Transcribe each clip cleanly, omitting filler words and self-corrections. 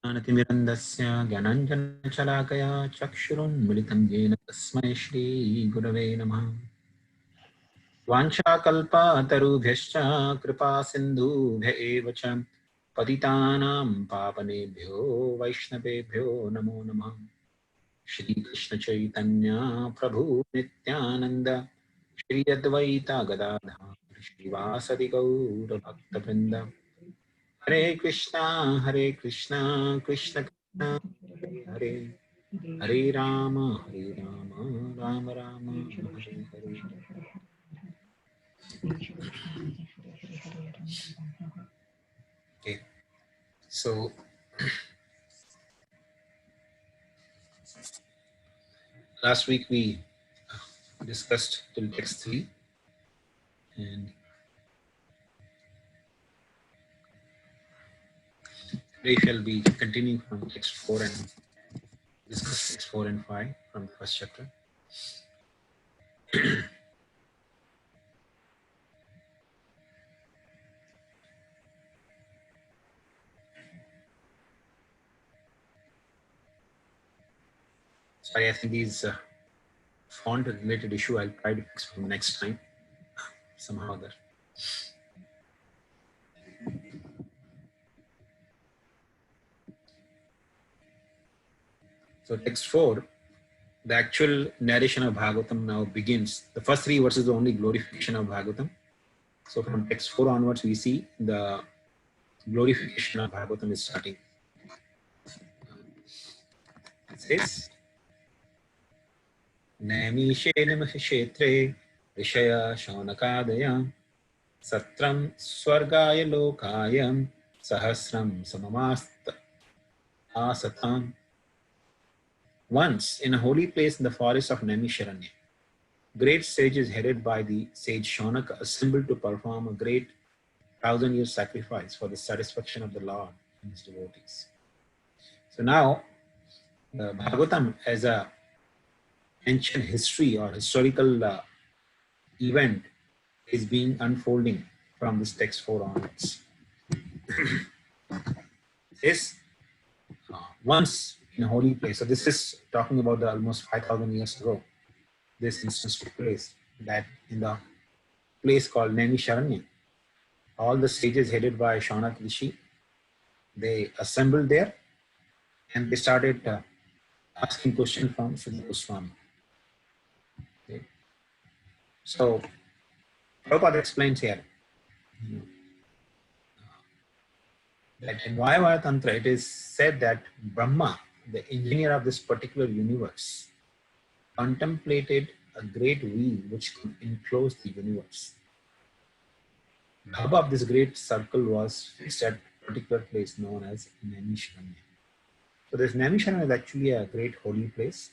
ज्ञानतिमिरन्दस्य ज्ञानाञ्जनशलाकया चक्षुरुन्मिलितं येन तस्मै श्रीगुरवे नमः। वाञ्छाकल्पतरुभ्यश्च कृपासिन्धुभ्य एव च पतितानां पावनेभ्यो वैष्णवेभ्यो नमो नमः। श्रीकृष्णचैतन्य प्रभु नित्यानन्द श्री अद्वैता गदाधर श्रीवासदि गौरभक्तवृन्द। हरे कृष्णा कृष्ण कृष्ण हरे हरे, हरे Ram Ram Ram Hare Hare. Okay, so last week we discussed till text 3, and today shall be continuing from text 4 and discuss text 4 and 5 from the first chapter. Sorry, I think these font related issue I'll try to fix for the next time somehow that. So text 4, the actual narration of Bhagavatam now begins. The first 3 verses are only glorification of Bhagavatam. So from text 4 onwards we see the glorification of Bhagavatam is starting. It says, नैमिषेण महिषेत्रे ऋषय शौनकादय सत्रं स्वर्गाय लोकाय सहस्रं सममास्त आसताम्. Once in a holy place in the forest of Naimisharanya, great sages headed by the sage Shaunaka assembled to perform a great 1,000-year sacrifice for the satisfaction of the Lord and his devotees. So now the Bhagavatam as a ancient history or historical event is being unfolding from this text 4 onwards. This once in a holy place. So this is talking about the almost 5,000 years ago. This instance took place that in the place called Naimisharanya, all the sages headed by Shaunak Rishi, they assembled there and they started asking questions from Srila Goswami. Okay. So Prabhupada explains here that in Vayavaya Tantra it is said that Brahma, the engineer of this particular universe, contemplated a great wheel which could enclose the universe. The hub of this great circle was fixed at a particular place known as Naimisharanya. So this Naimisharanya is actually a great holy place.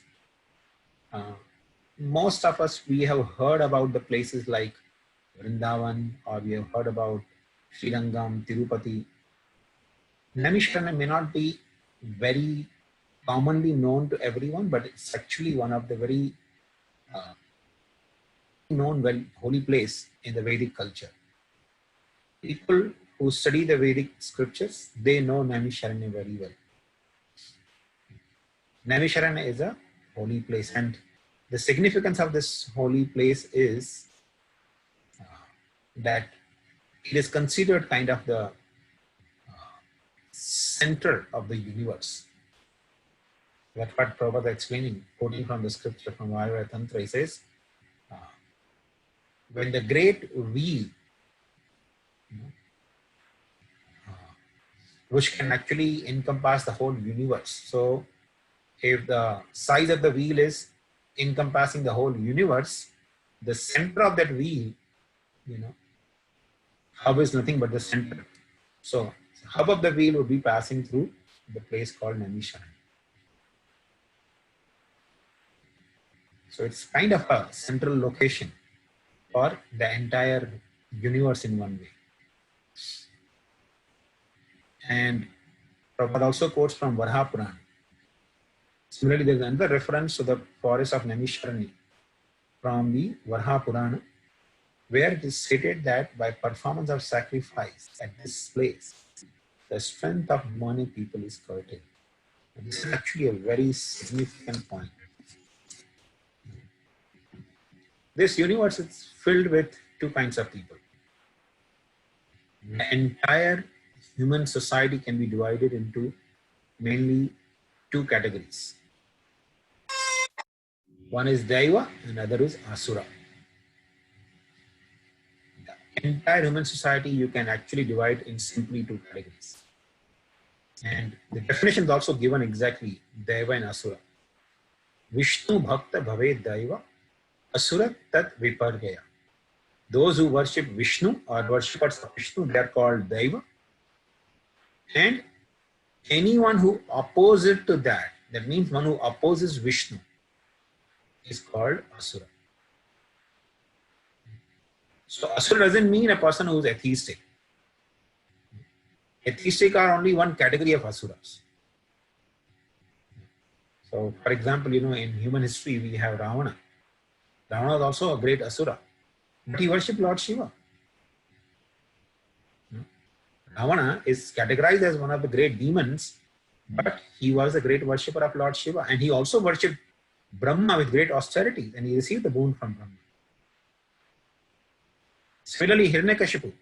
Most of us, we have heard about the places like Vrindavan, or we have heard about Srirangam, Tirupati. Naimisharanya may not be very commonly known to everyone, but it's actually one of the very known, well, holy place in the Vedic culture. People who study the Vedic scriptures, they know Naimisharanya very well. Naimisharanya is a holy place, and the significance of this holy place is that it is considered kind of the center of the universe. That's what Prabhupada is explaining, quoting from the scripture from Vayavaya Tantra. He says, when the great wheel, which can actually encompass the whole universe. So if the size of the wheel is encompassing the whole universe, the center of that wheel, hub is nothing but the center. So hub of the wheel would be passing through the place called Naimisharanya. So it's kind of a central location for the entire universe in one way. And Prabhupada also quotes from Varaha Purana. Similarly, there's another reference to the forest of Naimisharanya from the Varaha Purana, where it is stated that by performance of sacrifice at this place, the strength of demonic people is curtailed. And this is actually a very significant point. This universe is filled with two kinds of people. The entire human society can be divided into mainly two categories. One is Daiva and other is Asura. The entire human society you can actually divide in simply two categories. And the definition is also given exactly, Daiva and Asura. Vishnu Bhakta Bhave Daiva, Asura Tat Vipargaya. Those who worship Vishnu or worshippers of Vishnu, they are called Daiva. And anyone who opposes to that, that means one who opposes Vishnu, is called Asura. So Asura doesn't mean a person who is atheistic. Atheistic are only one category of Asuras. So for example, in human history we have Ravana. Ravana is also a great Asura, but he worshipped Lord Shiva. Ravana is categorized as one of the great demons, but he was a great worshipper of Lord Shiva, and he also worshipped Brahma with great austerity, and he received the boon from Brahma. Similarly, Hiranyakashipu,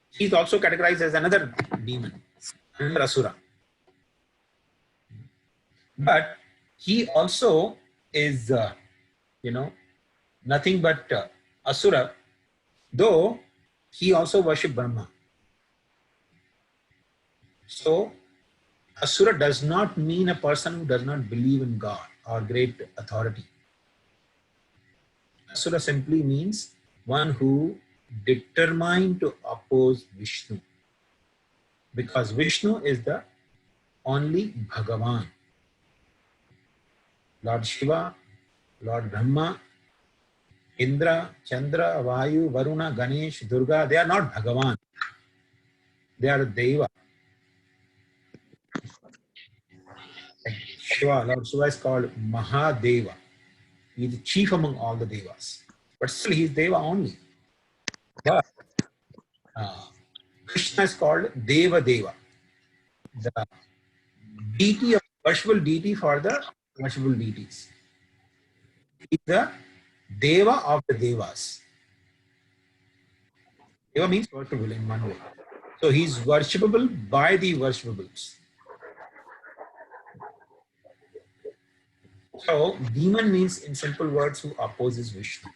he is also categorized as another demon, another Asura. But he also is, nothing but Asura, though he also worshipped Brahma. So, Asura does not mean a person who does not believe in God or great authority. Asura simply means one who determined to oppose Vishnu. Because Vishnu is the only Bhagavan. Lord Shiva, Lord Brahma, Indra, Chandra, Vayu, Varuna, Ganesh, Durga, they are not Bhagavan. They are Deva. Like Shiva, Lord Shiva is called Mahadeva. He is the chief among all the Devas. But still he is Deva only. But Krishna is called Deva Deva. The deity of worshipable deity for the worshipable deities. He is the Deva of the Devas. Deva means worshipable in one way. So he is worshipable by the worshipables. So demon means, in simple words, who opposes Vishnu.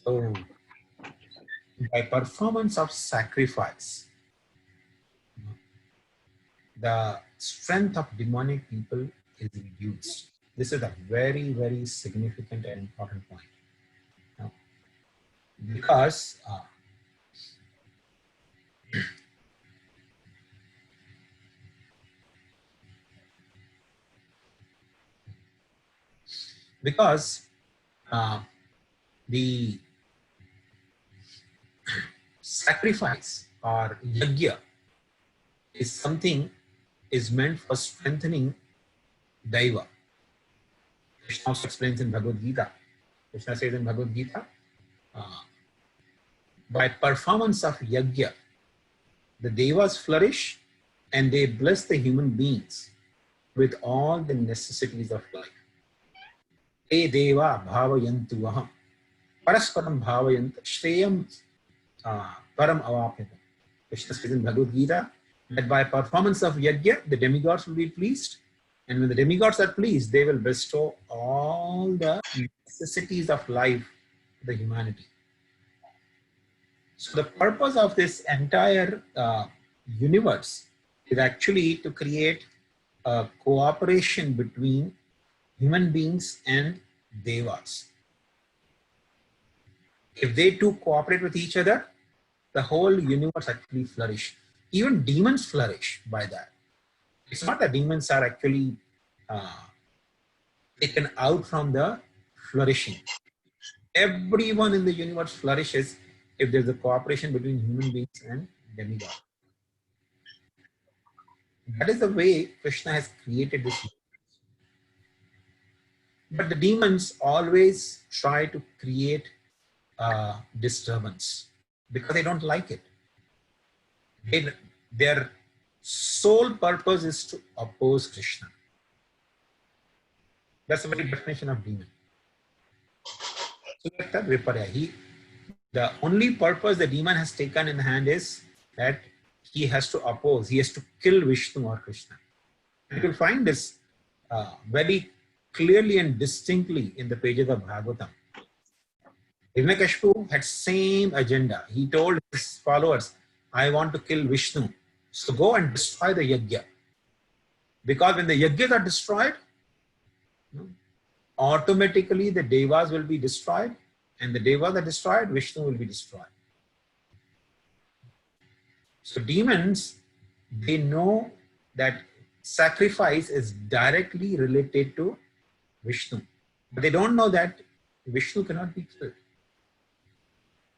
So by performance of sacrifice, the strength of demonic people is reduced. This is a very, very significant and important point. Because the sacrifice or yajna is something is meant for strengthening Daiva. Krishna also explains in Bhagavad Gita. Krishna says in Bhagavad Gita, by performance of yajna, the devas flourish and they bless the human beings with all the necessities of life. Te deva bhavayantu aham parasparam bhavayant shreyam param avapyatam. Krishna says in Bhagavad Gita that by performance of yajna, the demigods will be pleased. And when the demigods are pleased, they will bestow all the necessities of life to the humanity. So the purpose of this entire universe is actually to create a cooperation between human beings and devas. If they two cooperate with each other, the whole universe actually flourish. Even demons flourish by that. It's not that demons are actually taken out from the flourishing. Everyone in the universe flourishes if there's a cooperation between human beings and demigods. That is the way Krishna has created this universe. But the demons always try to create disturbance. because they don't like it. Their sole purpose is to oppose Krishna. That's the very definition of demon. Suyakta Viparya. The only purpose the demon has taken in hand is that he has to oppose, he has to kill Vishnu or Krishna. You will find this very clearly and distinctly in the pages of Bhagavatam. Hiranyakashipu had same agenda. He told his followers, I want to kill Vishnu. So go and destroy the yajna. Because when the yajnas are destroyed, automatically the devas will be destroyed, and the devas are destroyed, Vishnu will be destroyed. So demons, they know that sacrifice is directly related to Vishnu. But they don't know that Vishnu cannot be killed.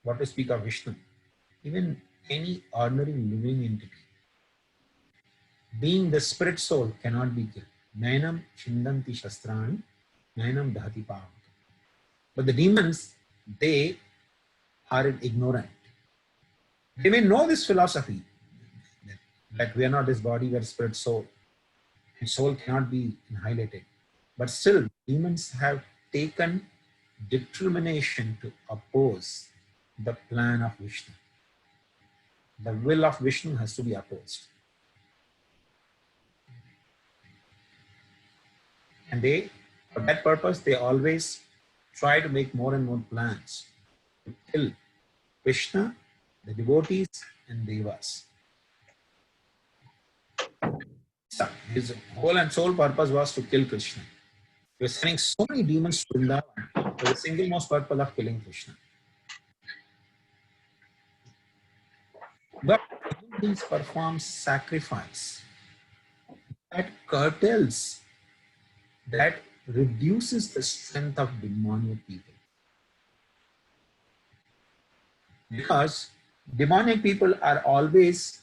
What to speak of Vishnu? Even any ordinary living entity, being the spirit soul, cannot be killed. Nainam chindanti shastrani, nainam dahati pavaka. But the demons, they are ignorant. They may know this philosophy, that we are not this body, we are spirit soul, and soul cannot be annihilated. But still, demons have taken determination to oppose the plan of Vishnu. The will of Vishnu has to be opposed. And they, for that purpose, they always try to make more and more plans to kill Krishna, the devotees, and devas. His whole and sole purpose was to kill Krishna. He was sending so many demons to Vrindavan for the single most purpose of killing Krishna. But these perform sacrifice that curtails, that reduces the strength of demonic people. Because demonic people are always,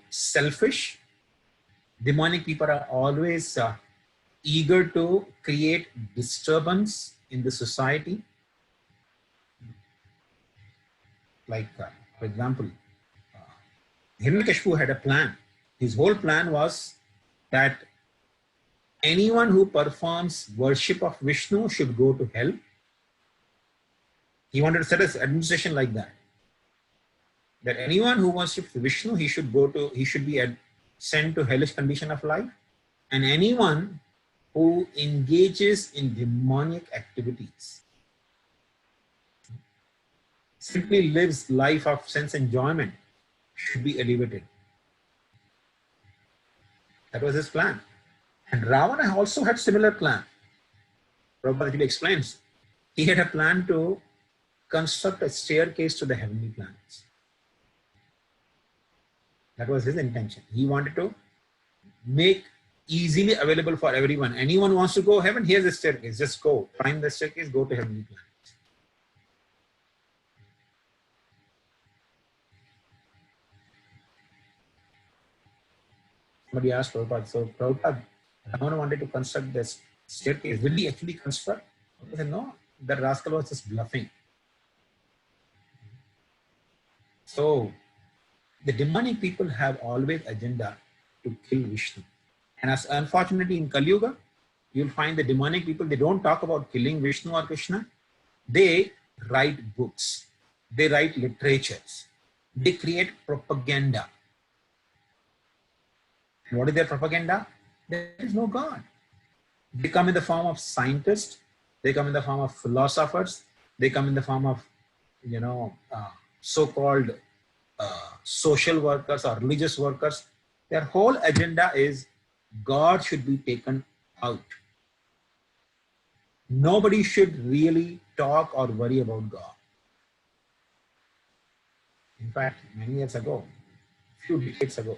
selfish. Demonic people are always eager to create disturbance in the society. Like, for example, Hiranyakashipu had a plan. His whole plan was that anyone who performs worship of Vishnu should go to hell. He wanted to set his administration like that. That anyone who worships Vishnu, he should be sent to hellish condition of life. And anyone who engages in demonic activities, simply lives life of sense enjoyment, should be elevated. That was his plan. And Ravana also had similar plan. Prabhupada explains, he had a plan to construct a staircase to the heavenly planets. That was his intention. He wanted to make easily available for everyone. Anyone wants to go heaven, here's the staircase. Just go, climb the staircase, go to heavenly planets. Somebody asked Prabhupada, so Prabhupada, Ravana wanted to construct this staircase. Will he actually construct? He said, no, that rascal was just bluffing. So, the demonic people have always agenda to kill Vishnu. And as unfortunately in Kali Yuga, you'll find the demonic people, they don't talk about killing Vishnu or Krishna. They write books. They write literatures. They create propaganda. And what is their propaganda? There is no God. They come in the form of scientists. They come in the form of philosophers. They come in the form of, so-called social workers or religious workers. Their whole agenda is God should be taken out. Nobody should really talk or worry about God. In fact, many years ago, few decades ago,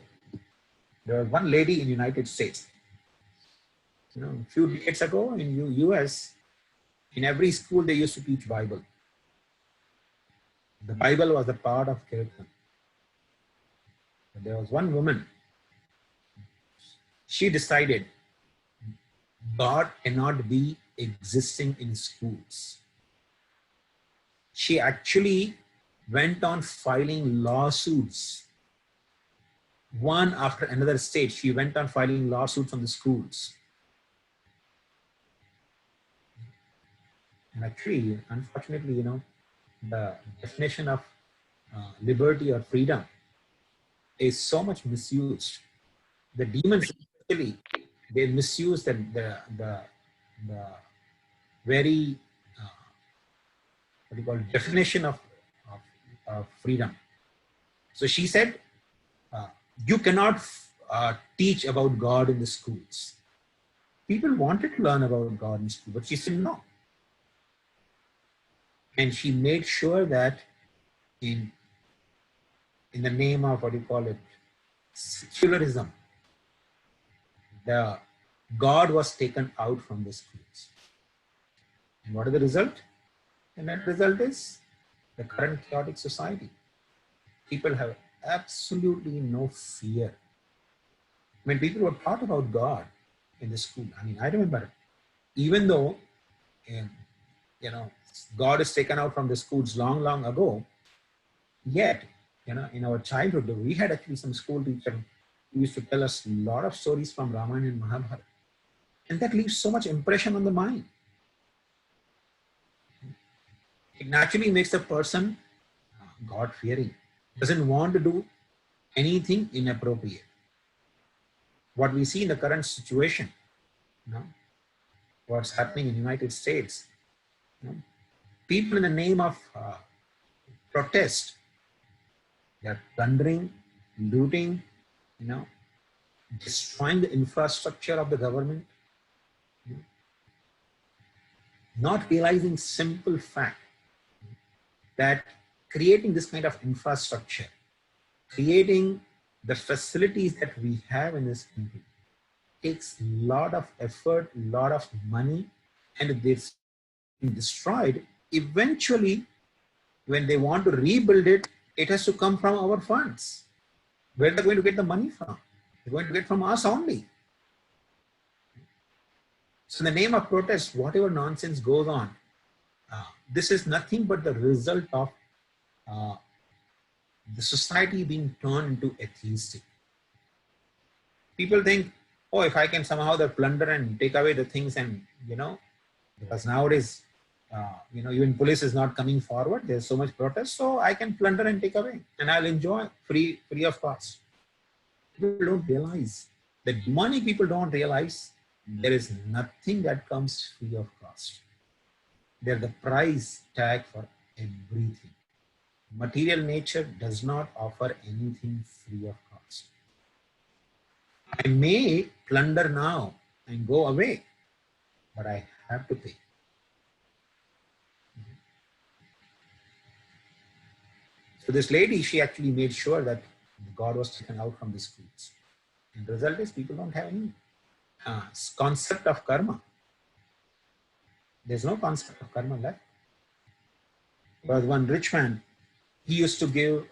there was one lady in the United States. A few decades ago in US, in every school they used to teach Bible. The Bible was a part of curriculum. There was one woman. She decided God cannot be existing in schools. she actually went on filing lawsuits, one after another state. She went on filing lawsuits on the schools. And actually, unfortunately, the definition of liberty or freedom is so much misused. The demons actually, they misuse the very what do you call definition of freedom. So she said, you cannot teach about God in the schools. People wanted to learn about God in school, but she said no. And she made sure that in the name of, what do you call it, secularism, the God was taken out from the schools. And what is the result? And that result is the current chaotic society. People have absolutely no fear. When people were taught about God in the school, I mean, I remember, even though, God is taken out from the schools long, long ago, yet, in our childhood, we had actually some school teacher who used to tell us a lot of stories from Ramayana and Mahabharata. And that leaves so much impression on the mind. It naturally makes a person God-fearing, doesn't want to do anything inappropriate. What we see in the current situation, what's happening in the United States, people in the name of protest, they're plundering, looting, destroying the infrastructure of the government, not realizing simple fact that creating this kind of infrastructure, creating the facilities that we have in this country takes a lot of effort, a lot of money, and if it's destroyed, eventually when they want to rebuild it, it has to come from our funds. Where are they going to get the money from? They're going to get from us only. So in the name of protest, whatever nonsense goes on, this is nothing but the result of the society being turned into atheistic. People think, oh, if I can somehow plunder and take away the things, and because nowadays, even police is not coming forward. There's so much protest, so I can plunder and take away, and I'll enjoy free of cost. People don't realize, the demonic people don't realize there is nothing that comes free of cost. They're the price tag for everything. Material nature does not offer anything free of cost. I may plunder now and go away, but I have to pay. So this lady, she actually made sure that God was taken out from the schools. And the result is people don't have any concept of karma. There's no concept of karma left. There was one rich man, he used to give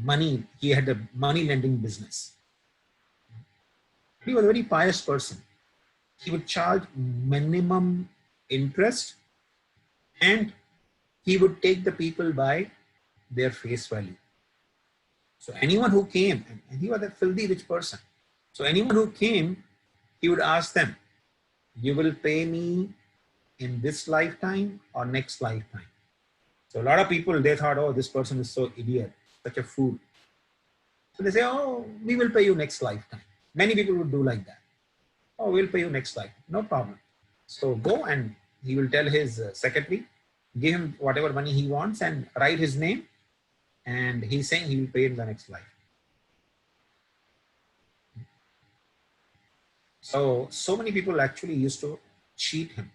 money. He had a money lending business. He was a very pious person. He would charge minimum interest, and he would take the people by their face value. So anyone who came, and he was a filthy rich person. So anyone who came, he would ask them, you will pay me in this lifetime or next lifetime? So a lot of people, they thought, oh, this person is so idiot, such a fool. So they say, oh, we will pay you next lifetime. Many people would do like that. Oh, we'll pay you next lifetime. No problem. So go, and he will tell his secretary, give him whatever money he wants and write his name. And he's saying he will pay in the next life. So many people actually used to cheat him.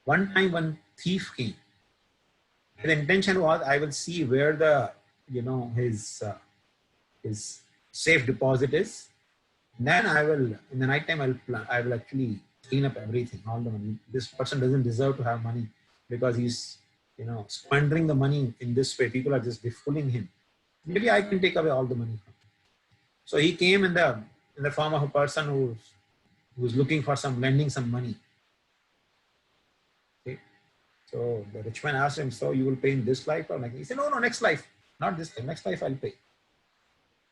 One time, one thief came. The intention was, I will see where the, his safe deposit is. And then I will, in the night time, I will actually clean up everything, all the money. This person doesn't deserve to have money because he's, squandering the money in this way. People are just befooling him. Maybe I can take away all the money from him. So he came in the form of a person who's looking for lending some money. Okay. So the rich man asked him, so you will pay in this life or like? He said, no, next life. Not this life. Next life I'll pay.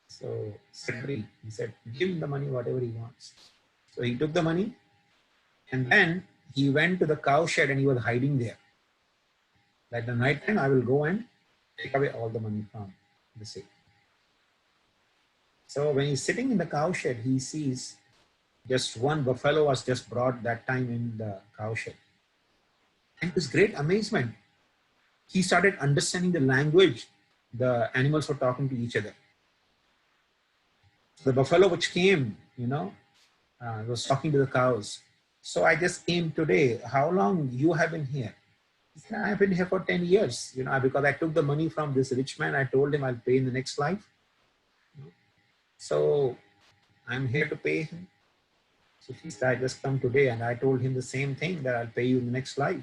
So secretary, he said, give him the money, whatever he wants. So he took the money and then he went to the cow shed and he was hiding there. Like the night time, I will go and take away all the money from the sale. So when he's sitting in the cow shed, he sees just one buffalo was just brought that time in the cow shed. And to his great amazement, he started understanding the language the animals were talking to each other. The buffalo which came, was talking to the cows. So I just came today. How long you have been here? He said, I have been here for 10 years, because I took the money from this rich man. I told him I'll pay in the next life. So I'm here to pay him. So he said, I just come today and I told him the same thing, that I'll pay you in the next life.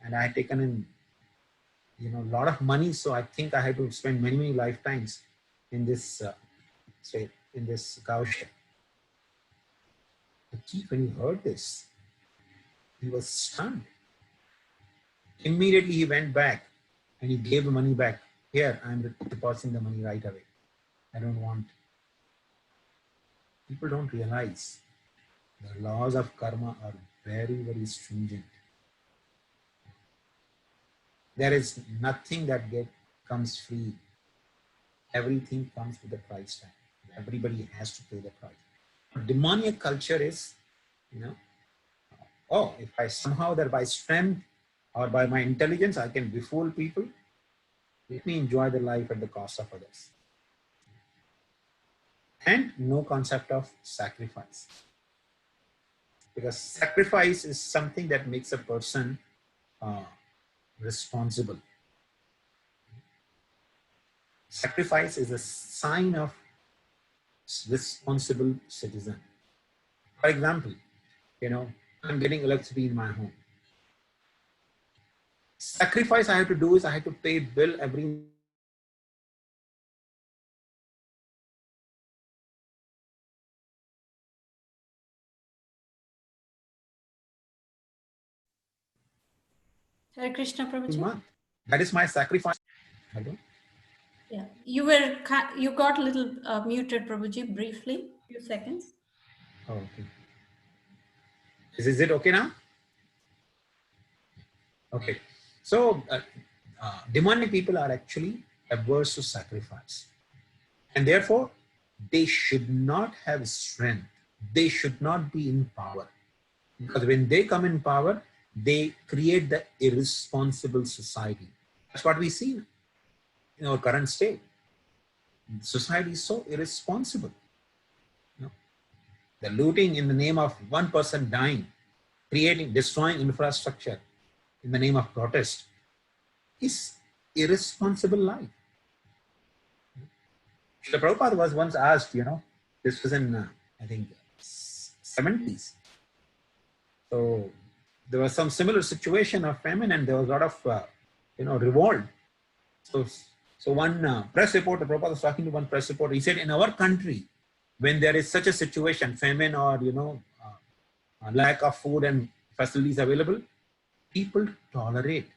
And I had taken in, a lot of money. So I think I had to spend many, many lifetimes in this in this cow shed. The chief, when he heard this, he was stunned. Immediately he went back and he gave the money back. Here, I'm depositing the money right away. I don't want. People don't realize the laws of karma are very, very stringent. There is nothing that comes free. Everything comes with a price tag. Everybody has to pay the price. Demonic culture is, if I somehow that by strength or by my intelligence, I can befool people, let me enjoy the life at the cost of others. And no concept of sacrifice. Because sacrifice is something that makes a person responsible. Sacrifice is a sign of responsible citizen. For example, I'm getting electricity in my home. Sacrifice I have to do is I have to pay bill every Hare Krishna, Prabhuji. month. That is my sacrifice. Yeah, you got a little muted, Prabhuji, briefly, few seconds. Oh, okay. Is it okay now? Okay. So demonic people are actually averse to sacrifice. And therefore, they should not have strength. They should not be in power. Because when they come in power, they create the irresponsible society. That's what we see in our current state. Society is so irresponsible. The looting in the name of one person dying, destroying infrastructure in the name of protest is irresponsible life. Srila Prabhupada was once asked, this was in, I think, 70s. So there was some similar situation of famine and there was a lot of, revolt. So one press reporter, Prabhupada was talking to one press reporter, he said, in our country, when there is such a situation, famine or, lack of food and facilities available, people tolerate.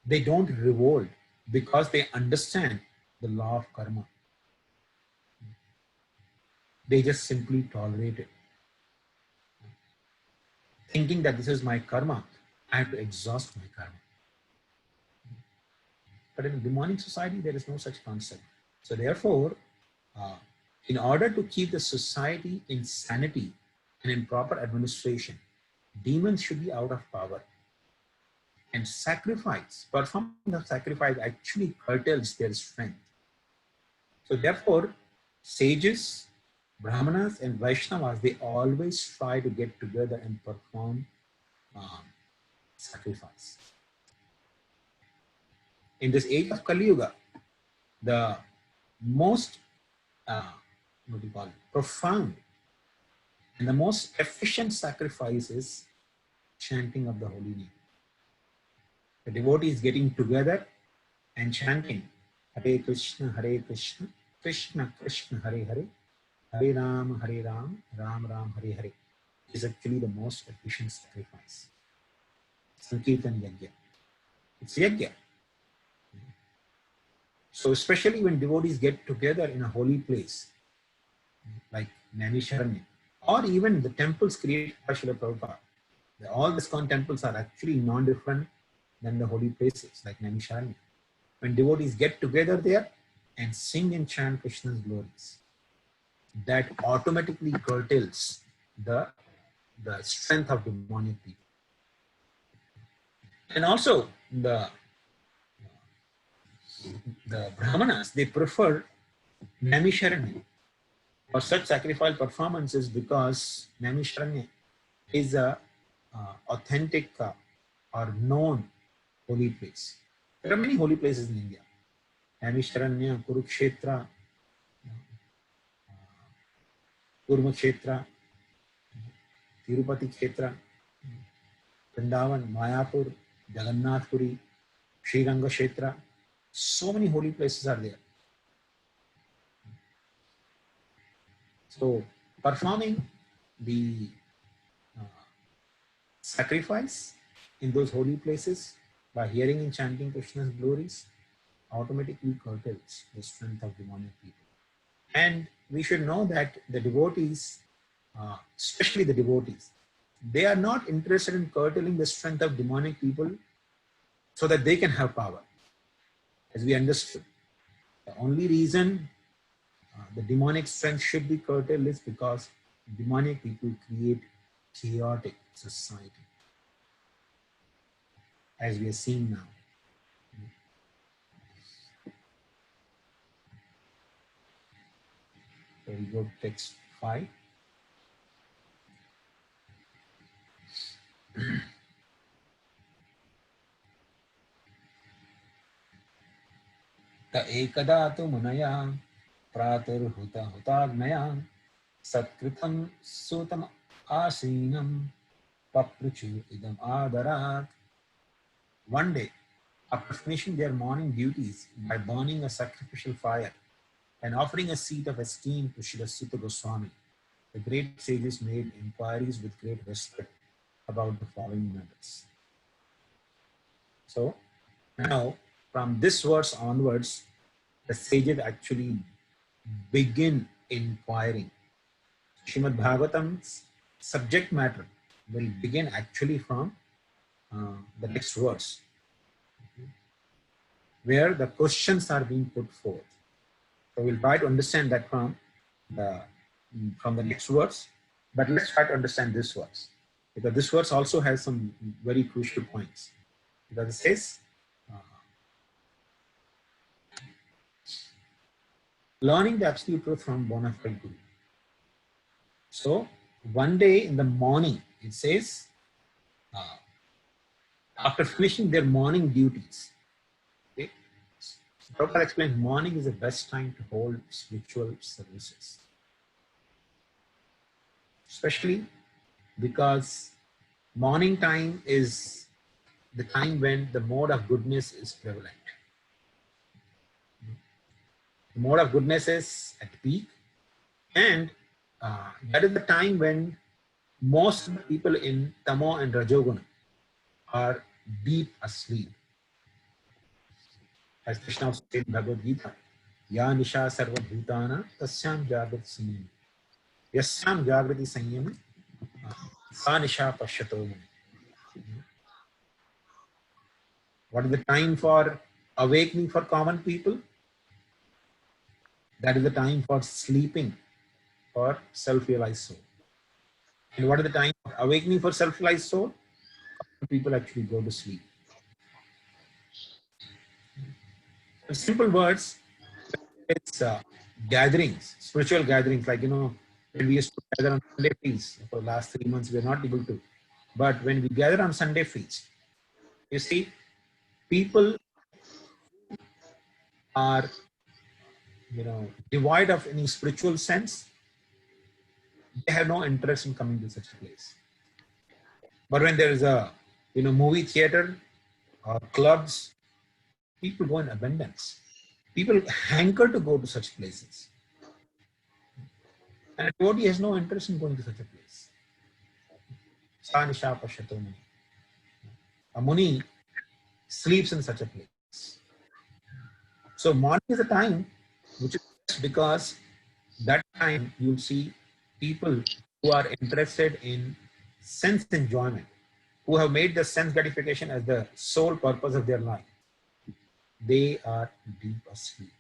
They don't revolt because they understand the law of karma. They just simply tolerate it. Thinking that this is my karma, I have to exhaust my karma. But in a demonic society, there is no such concept. So therefore, in order to keep the society in sanity and in proper administration, demons should be out of power. And performing the sacrifice actually curtails their strength. So therefore, sages, Brahmanas and Vaishnavas, they always try to get together and perform sacrifice. In this age of Kali Yuga, the most profound and the most efficient sacrifice is chanting of the holy name. The devotee is getting together and chanting Hare Krishna, Krishna Krishna, Hare Hare, Hare Ram, Ram Ram, Hare Hare. Is actually the most efficient sacrifice. Sankirtan Yajna. It's Yajna. So especially when devotees get together in a holy place, like Naimisharanya, or even the temples created by Srila Prabhupada. All the ISKCON temples are actually non-different than the holy places like Naimisharanya. When devotees get together there and sing and chant Krishna's glories, that automatically curtails the strength of demonic people. And also the Brahmanas, they prefer Naimisharanya for such sacrificial performances because Naimisharanya is a authentic or known holy place. There are many holy places in India. Naimisharanya, Kurukshetra, Kurmakshetra, Tirupati Kshetra, Vrindavan, Mayapur, Jagannath Puri, Sri Ranga Kshetra. So many holy places are there. So performing the sacrifice in those holy places by hearing and chanting Krishna's glories automatically curtails the strength of demonic people. And we should know that the devotees, especially the devotees, they are not interested in curtailing the strength of demonic people so that they can have power. As we understood, the only reason the demonic strength should be curtailed is because demonic people create chaotic society, as we are seeing now. So we go to text 5. Ta ekada tu munaya praturhuta hutagnaya satkritam sutam asinam papruchu idam adarat. One day, after finishing their morning duties by burning a sacrificial fire and offering a seat of esteem to Srila Sutta Goswami, the great sages made inquiries with great respect about the following matters. So, now from this verse onwards, the sages actually begin inquiring. Srimad Bhagavatam's subject matter will begin actually from the next verse, where the questions are being put forth. So we'll try to understand that from the next verse, but let's try to understand this verse, because this verse also has some very crucial points. Because it says, learning the absolute truth from bona fide Guru. So one day in the morning, it says, after finishing their morning duties, okay, Prabhupada explained morning is the best time to hold spiritual services, especially because morning time is the time when the mode of goodness is prevalent. The mode of goodness is at peak, and that is the time when most of the people in Tamo and Rajoguna are deep asleep. As Krishna said in Bhagavad Gita, Ya Nisha Sarva Bhutana Tasyam Jagrati Sanyam. Yasyam Jagrati Sanyam Sa Nisha Pashyato. What is the time for awakening for common people? That is the time for sleeping for self-realized soul. And what is the time for awakening for self-realized soul? People actually go to sleep. In simple words, it's gatherings, spiritual gatherings, like, when we used to gather on Sunday feast. For the last 3 months, we are not able to. But when we gather on Sunday feast, you see, people are, devoid of any spiritual sense. They have no interest in coming to such a place. But when there is a, movie theater or clubs, people go in abundance. People hanker to go to such places. And a devotee has no interest in going to such a place. Sanisha Pashatomani. a Muni sleeps in such a place. So morning is a time which is best because that time you'll see people who are interested in sense enjoyment, who have made the sense gratification as the sole purpose of their life. They are deep asleep.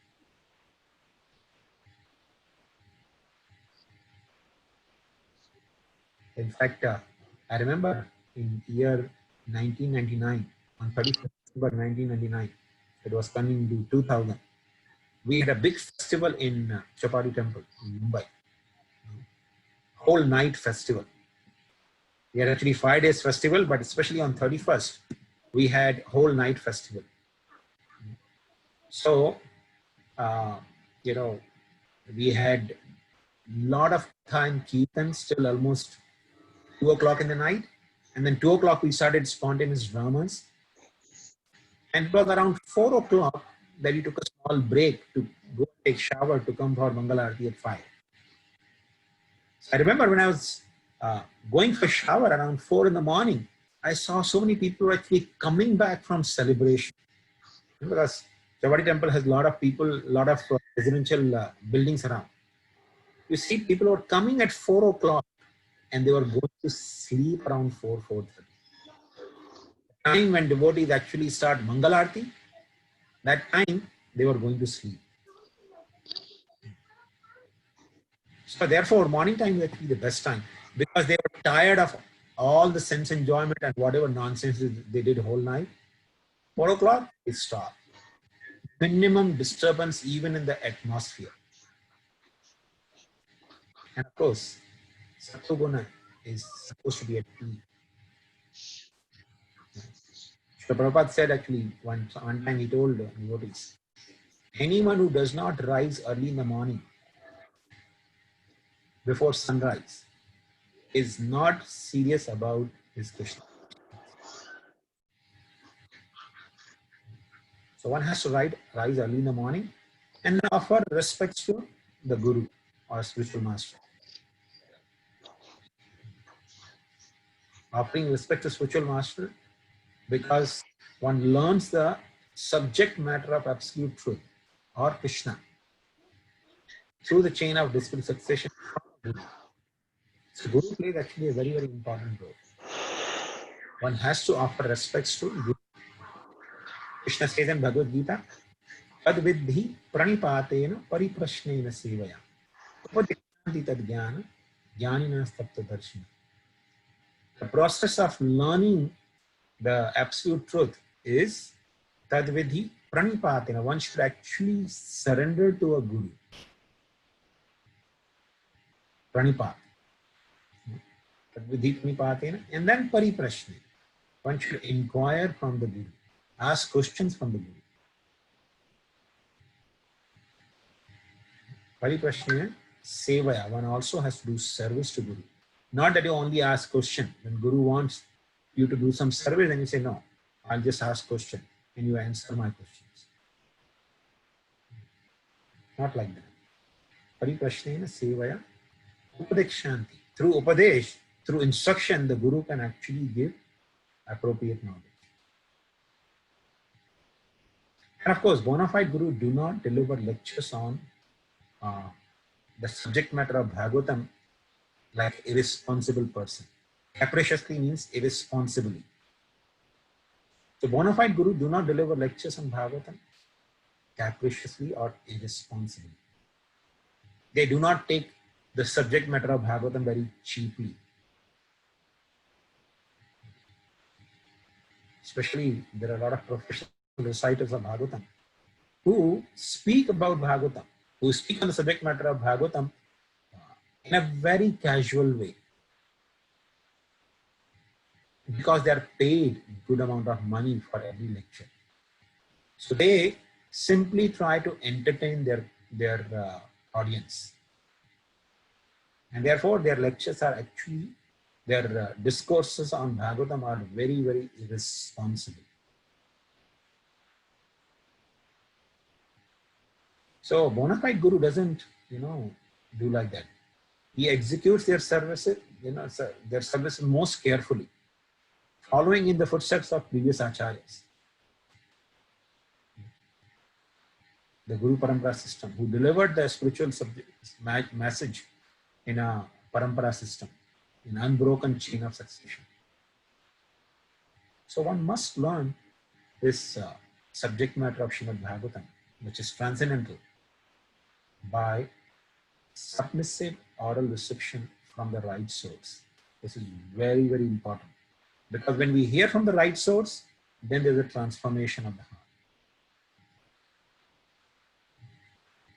In fact, I remember in year 1999, on 31st December 1999, it was coming to 2000. We had a big festival in Chapati Temple in Mumbai, whole night festival. We had actually 5 days festival, but especially on 31st, we had whole night festival. So, you know, we had lot of time kirtans till almost 2 o'clock in the night. And then 2 o'clock, we started spontaneous dramas. And it was around 4 o'clock that we took a small break to go take shower to come for Mangala Aarti at 5. So I remember when I was going for shower around 4 in the morning, I saw so many people actually coming back from celebration. Because Chavadi Temple has a lot of people, a lot of residential buildings around. You see people were coming at 4 o'clock and they were going to sleep around 4:30. The time when devotees actually start Mangalarti, that time they were going to sleep. So therefore, morning time is actually the best time because they were tired of all the sense enjoyment and whatever nonsense they did whole night. 4 o'clock, it stopped. Minimum disturbance even in the atmosphere. And of course, Sattva is supposed to be at peak. So Prabhupada said actually one time he told devotees, anyone who does not rise early in the morning before sunrise is not serious about his Krishna. So one has to rise early in the morning and offer respects to the Guru or spiritual master. Offering respect to spiritual master because one learns the subject matter of absolute truth or Krishna through the chain of disciple succession from the Guru. So Guru plays actually a very, very important role. One has to offer respects to Guru. Krishna says in Bhagavad Gita, Tad vidhi pranipatena pariprashnena sevaya. Upadikyanti tad jnana jnanina stapta darshina. The process of learning the absolute truth is tad vidhi pranipatena. One should actually surrender to a Guru. Pranipat. Tad vidhi pranipatena. And then pariprashne. One should inquire from the Guru. Ask questions from the Guru. Pariprashna sevaya. One also has to do service to Guru. Not that you only ask question. When Guru wants you to do some service, then you say, no, I'll just ask question and you answer my questions. Not like that. Pariprashna sevaya upadekshanti. Through upadesh, through instruction, the Guru can actually give appropriate knowledge. And of course, bona fide Guru do not deliver lectures on the subject matter of Bhagavatam like irresponsible person. Capriciously means irresponsibly. So bona fide Guru do not deliver lectures on Bhagavatam capriciously or irresponsibly. They do not take the subject matter of Bhagavatam very cheaply. Especially there are a lot of professional reciters of Bhagavatam who speak about Bhagavatam, who speak on the subject matter of Bhagavatam in a very casual way. Because they are paid good amount of money for every lecture. So they simply try to entertain their audience. And therefore their lectures are actually, their discourses on Bhagavatam are very, very irresponsible. So bona fide Guru doesn't, do like that. He executes their services, their services most carefully. following in the footsteps of previous acharyas, the Guru Parampara system, who delivered the spiritual message in a Parampara system, in unbroken chain of succession. So one must learn this subject matter of Srimad Bhagavatam, which is transcendental, by submissive oral reception from the right source. This is very, very important, because when we hear from the right source, then there's a transformation of the heart.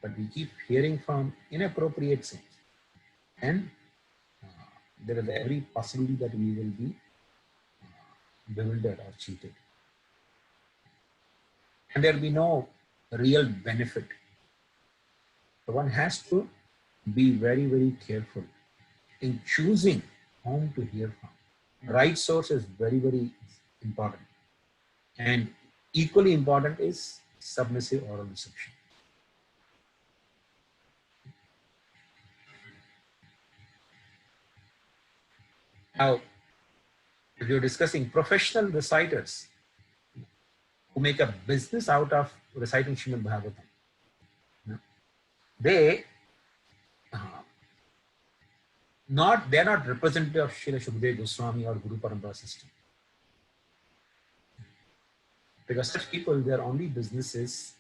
But we keep hearing from inappropriate source, and there is every possibility that we will be bewildered or cheated. And there will be no real benefit. So one has to be very, very careful in choosing whom to hear from. Right source is very, very important. And equally important is submissive oral reception. Now, if you're discussing professional reciters who make a business out of reciting Srimad Bhagavatam, they're not representative of Srila Shukdev Goswami or Guru Parampara system. Because such people, their only business is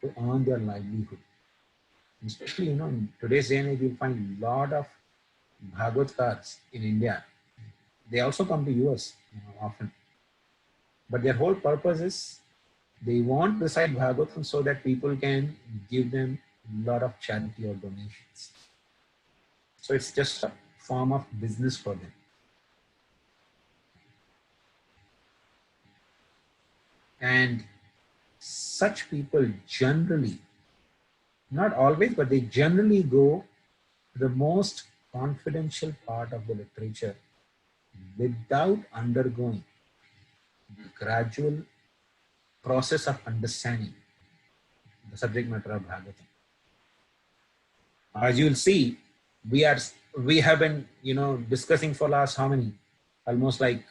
to earn their livelihood. Especially, in today's day and age, you'll find a lot of Bhagavatkas in India. They also come to US often. But their whole purpose is they want to recite Bhagavatam so that people can give them a lot of charity or donations. So it's just a form of business for them. And such people generally, not always, but they generally go to the most confidential part of the literature without undergoing the gradual process of understanding the subject matter of Bhagavatam. As you will see, we have been discussing for last how many, almost like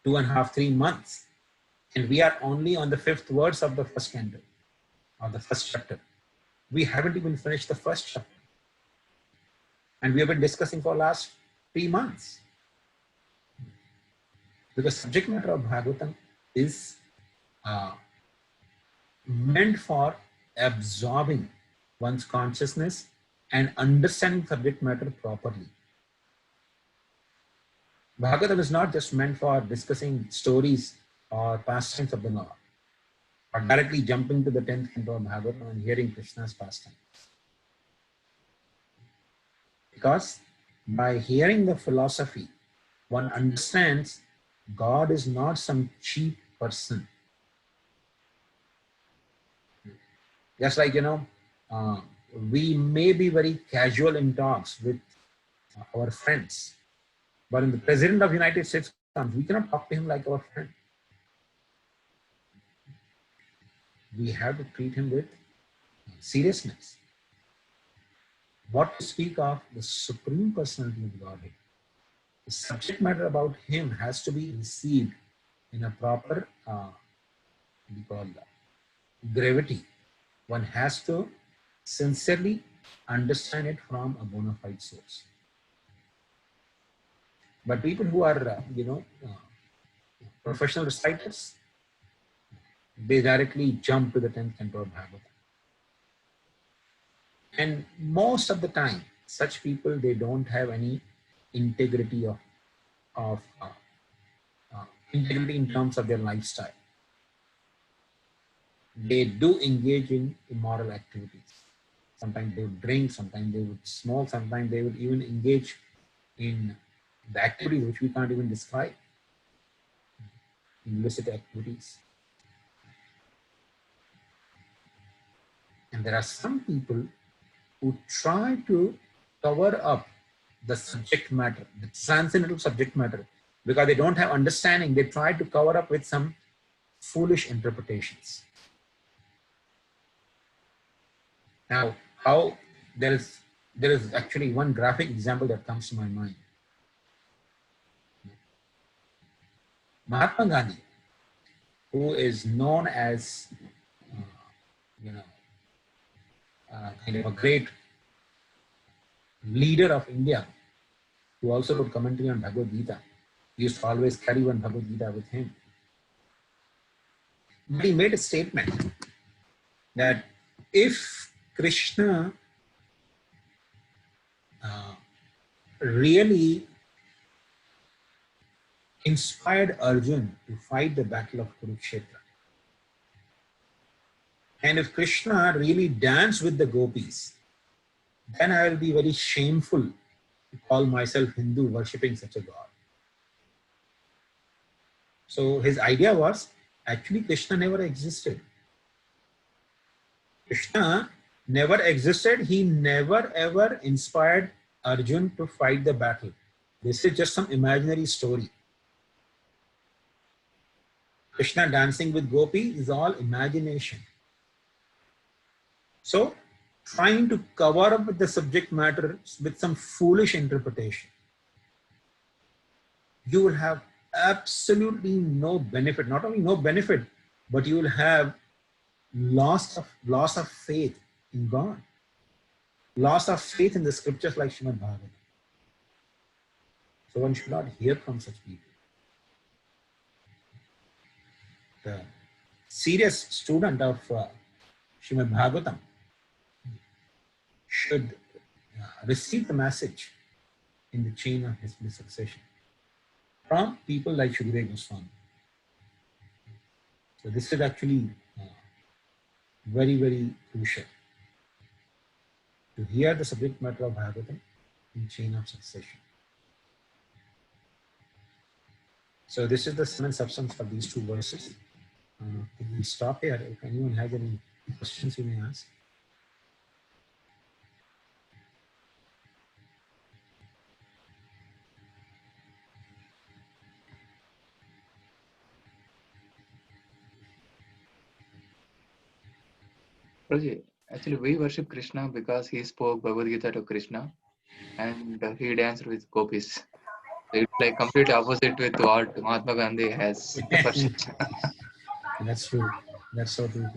2.5, 3 months, and we are only on the 5th verse of the first canto, or the first chapter. We haven't even finished the first chapter, and we have been discussing for last 3 months, because subject matter of Bhagavatam is meant for absorbing one's consciousness and understanding subject matter properly. Bhagavatam is not just meant for discussing stories or pastimes of the Lord, or directly jumping to the 10th canto of Bhagavatam and hearing Krishna's pastime. Because by hearing the philosophy, one understands God is not some cheap person. Just like, we may be very casual in talks with our friends, but when the President of the United States comes, we cannot talk to him like our friend. We have to treat him with seriousness. What to speak of the Supreme Personality of Godhead? The subject matter about him has to be received in a proper gravity. One has to sincerely understand it from a bona fide source. But people who are, professional reciters, they directly jump to the 10th canto of Bhagavatam. And most of the time, such people, they don't have any integrity integrity in terms of their lifestyle. They do engage in immoral activities. Sometimes they would drink, sometimes they would smoke, sometimes they would even engage in the activities which we can't even describe, illicit activities. And there are some people who try to cover up the subject matter, the transcendental subject matter, because they don't have understanding. They try to cover up with some foolish interpretations. Now, how there is actually one graphic example that comes to my mind. Mahatma Gandhi, who is known as, you know, kind of a great leader of India, who also wrote commentary on Bhagavad Gita. He used to always carry one Bhagavad Gita with him. But he made a statement that if Krishna really inspired Arjun to fight the battle of Kurukshetra, and if Krishna really danced with the gopis, then I will be very shameful to call myself Hindu worshipping such a god. So his idea was, actually Krishna never existed. Krishna never existed. He never ever inspired Arjun to fight the battle. This is just some imaginary story. Krishna dancing with Gopi is all imagination. So, trying to cover up the subject matter with some foolish interpretation, you will have absolutely no benefit. Not only no benefit, but you will have loss of faith in God, loss of faith in the scriptures like Srimad Bhagavatam. So one should not hear from such people. The serious student of Srimad Bhagavatam should receive the message in the chain of history succession from people like Shukadeva Goswami. So this is actually very, very crucial to hear the subject matter of Bhagavatam in chain of succession. So this is the seventh substance for these two verses. We stop here. If anyone has any questions, you may ask. Prabhuji, actually we worship Krishna because he spoke Bhagavad Gita to Krishna and he danced with gopis. It's like completely opposite with what Mahatma Gandhi has perception. That's true. That's so true.